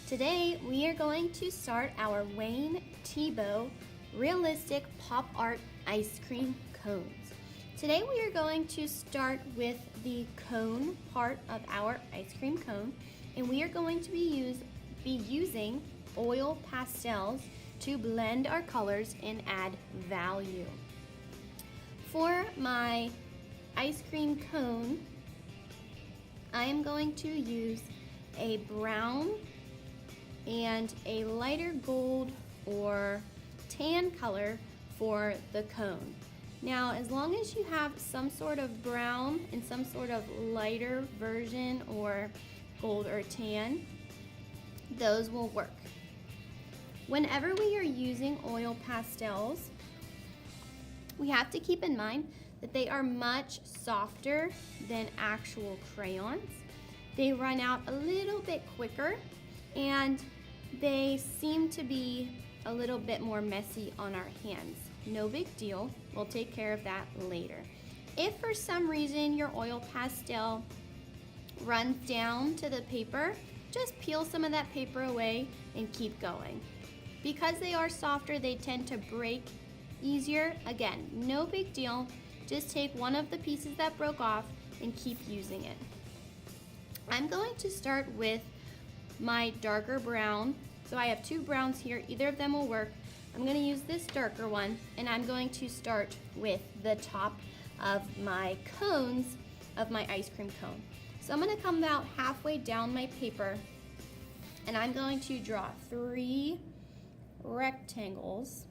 Today we are going to start our Wayne Thiebaud realistic pop art ice cream cones. Today we are going to start with the cone part of our ice cream cone, and we are going to be using oil pastels to blend our colors and add value. For my ice cream cone, I am going to use a brown and a lighter gold or tan color for the cone. Now, as long as you have some sort of brown and some sort of lighter version or gold or tan, those will work. Whenever we are using oil pastels, we have to keep in mind that they are much softer than actual crayons. They run out a little bit quicker, and they seem to be a little bit more messy on our hands. No big deal, we'll take care of that later. If for some reason your oil pastel runs down to the paper, just peel some of that paper away and keep going. Because they are softer, they tend to break easier. Again, no big deal, just take one of the pieces that broke off and keep using it. I'm going to start with my darker brown. So I have two browns here, either of them will work. I'm going to use this darker one, and I'm going to start with the top of my cones of my ice cream cone. So I'm going to come about halfway down my paper, and I'm going to draw 3 rectangles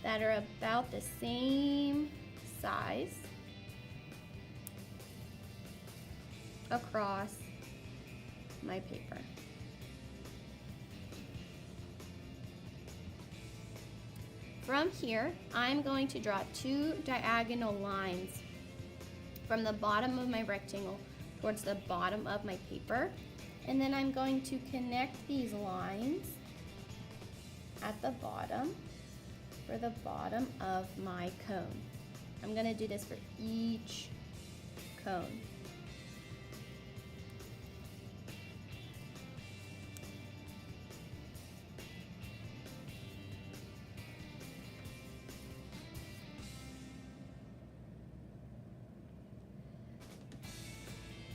that are about the same size across my paper. From here, I'm going to draw 2 diagonal lines from the bottom of my rectangle towards the bottom of my paper, and then I'm going to connect these lines at the bottom for the bottom of my cone. I'm going to do this for each cone.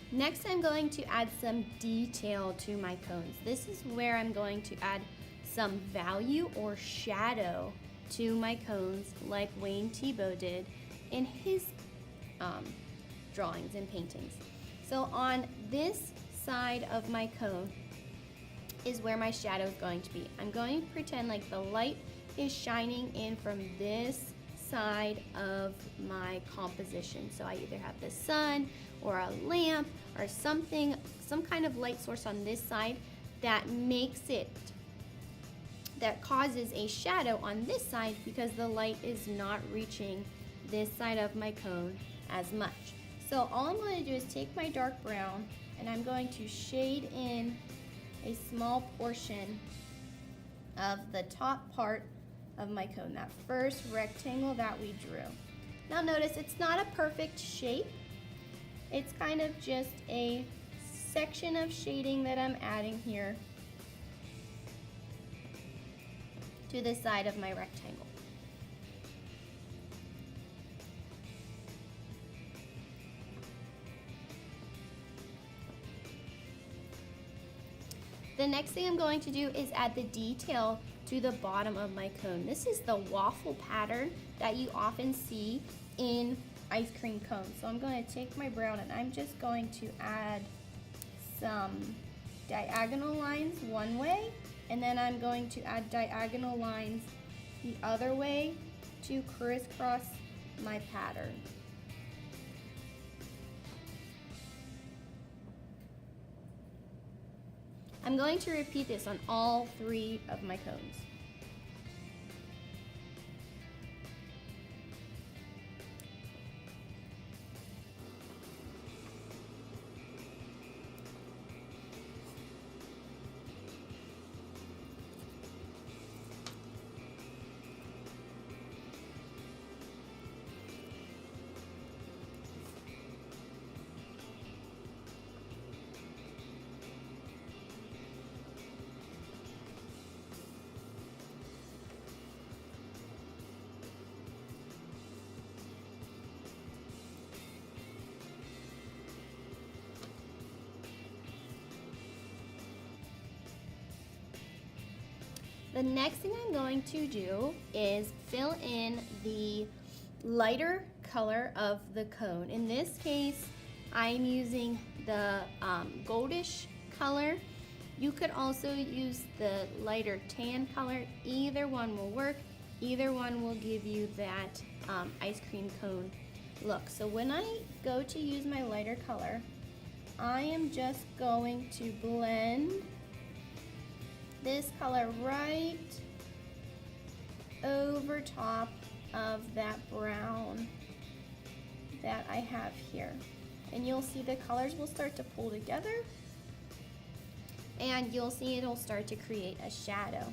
Next, I'm going to add some detail to my cones. This is where I'm going to add some value or shadow to my cones, like Wayne Thiebaud did in his drawings and paintings. So on this side of my cone is where my shadow is going to be. I'm going to pretend like the light is shining in from this side of my composition. So I either have the sun or a lamp or something, some kind of light source on this side that causes a shadow on this side because the light is not reaching this side of my cone as much. So all I'm going to do is take my dark brown and I'm going to shade in a small portion of the top part of my cone, that first rectangle that we drew. Now notice it's not a perfect shape. It's kind of just a section of shading that I'm adding here to the side of my rectangle. The next thing I'm going to do is add the detail to the bottom of my cone. This is the waffle pattern that you often see in ice cream cones. So I'm going to take my brown and I'm just going to add some diagonal lines one way, and then I'm going to add diagonal lines the other way to crisscross my pattern. I'm going to repeat this on all 3 of my cones. The next thing I'm going to do is fill in the lighter color of the cone. In this case, I'm using the goldish color. You could also use the lighter tan color. Either one will work. Either one will give you that ice cream cone look. So when I go to use my lighter color, I am just going to blend this color right over top of that brown that I have here. And you'll see the colors will start to pull together, and you'll see it'll start to create a shadow.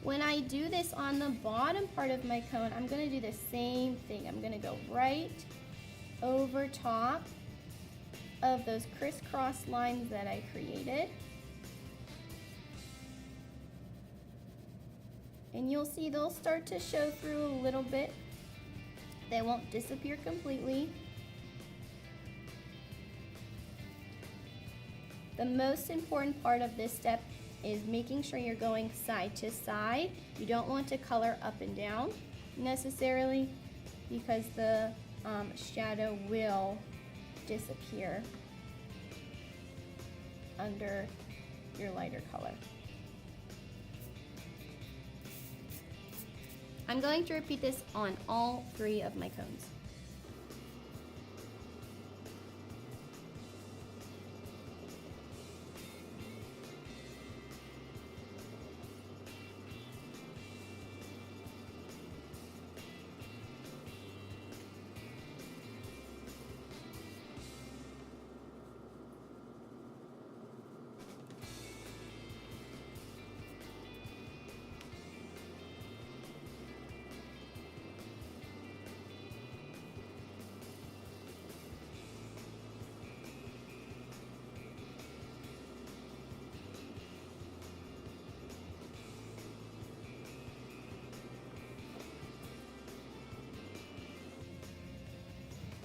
When I do this on the bottom part of my cone, I'm going to do the same thing. I'm going to go right over top of those crisscross lines that I created. And you'll see they'll start to show through a little bit. They won't disappear completely. The most important part of this step is making sure you're going side to side. You don't want to color up and down necessarily, because the shadow will disappear under your lighter color. I'm going to repeat this on all 3 of my cones.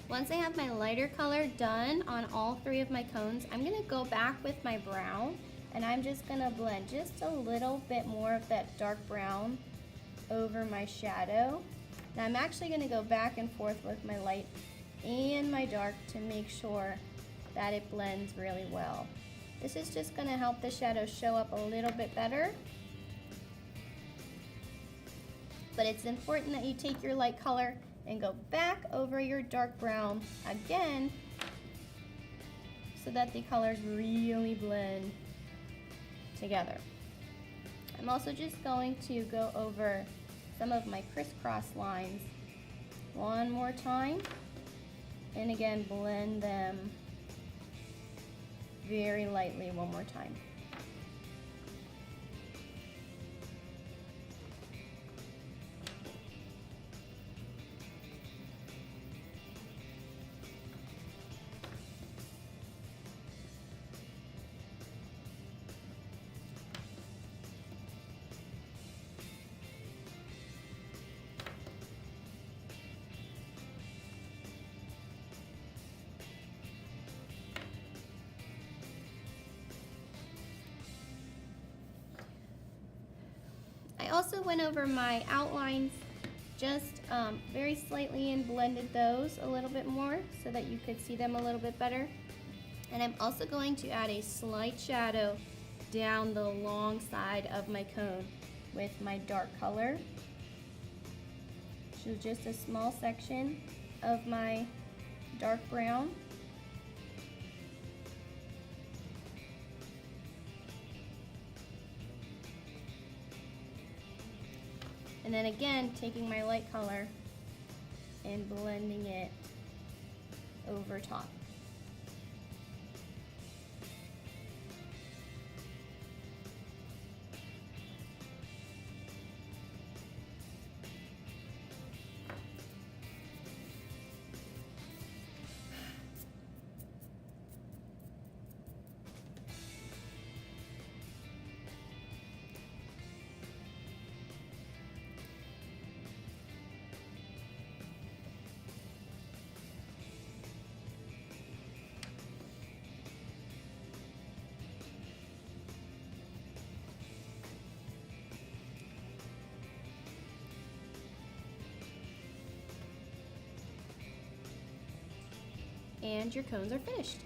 Once I have my lighter color done on all 3 of my cones, I'm going to go back with my brown, and I'm just going to blend just a little bit more of that dark brown over my shadow. Now I'm actually going to go back and forth with my light and my dark to make sure that it blends really well. This is just going to help the shadow show up a little bit better. But it's important that you take your light color and go back over your dark brown again so that the colors really blend together. I'm also just going to go over some of my crisscross lines one more time, and again blend them very lightly one more time. I also went over my outlines just very slightly and blended those a little bit more so that you could see them a little bit better. And I'm also going to add a slight shadow down the long side of my cone with my dark color. So just a small section of my dark brown. And then again, taking my light color and blending it over top. and your cones are finished.